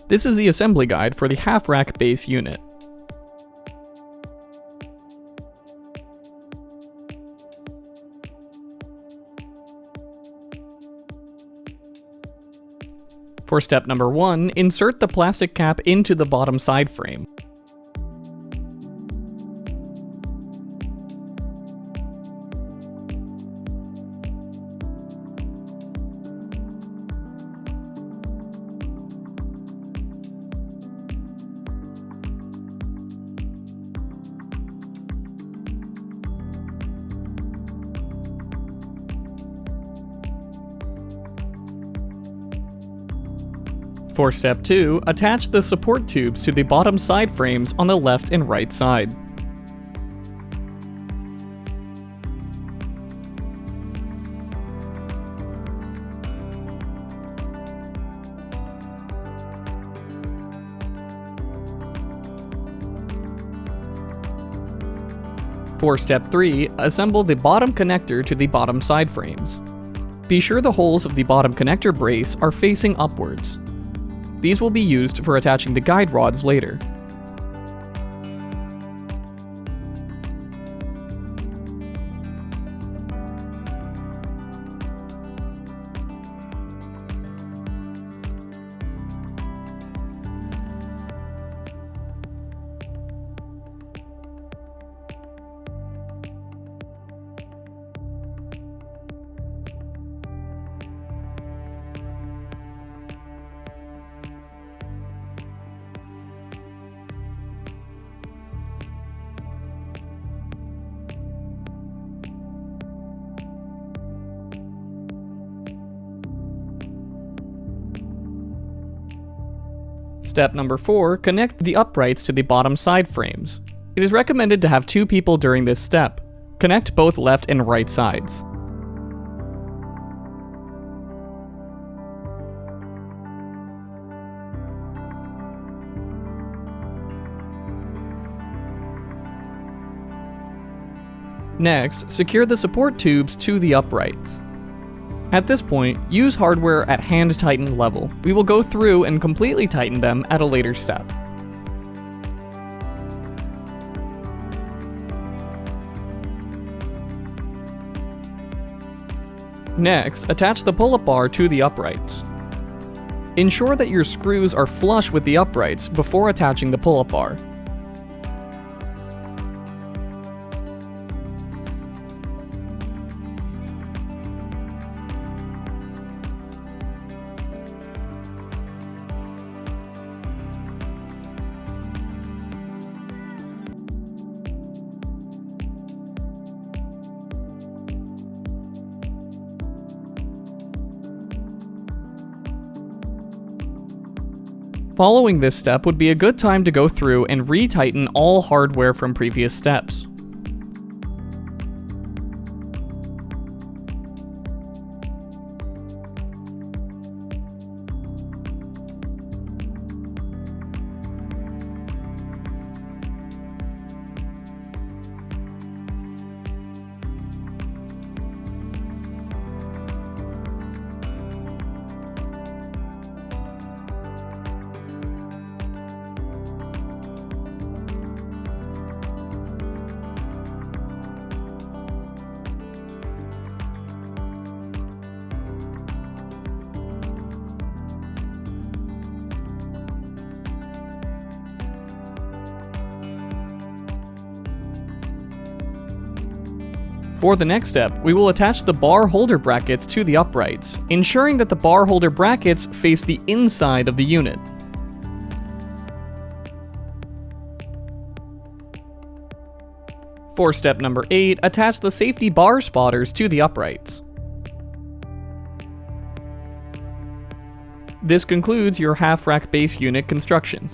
This is the assembly guide for the half-rack base unit. For step number 1, insert the plastic cap into the bottom side frame. For step 2, attach the support tubes to the bottom side frames on the left and right side. For step 3, assemble the bottom connector to the bottom side frames. Be sure the holes of the bottom connector brace are facing upwards. These will be used for attaching the guide rods later. Step number 4, connect the uprights to the bottom side frames. It is recommended to have 2 people during this step. Connect both left and right sides. Next, secure the support tubes to the uprights. At this point, use hardware at hand tighten level. We will go through and completely tighten them at a later step. Next, attach the pull-up bar to the uprights. Ensure that your screws are flush with the uprights before attaching the pull-up bar. Following this step would be a good time to go through and retighten all hardware from previous steps. For the next step, we will attach the bar holder brackets to the uprights, ensuring that the bar holder brackets face the inside of the unit. For step number 8, attach the safety bar spotters to the uprights. This concludes your half-rack base unit construction.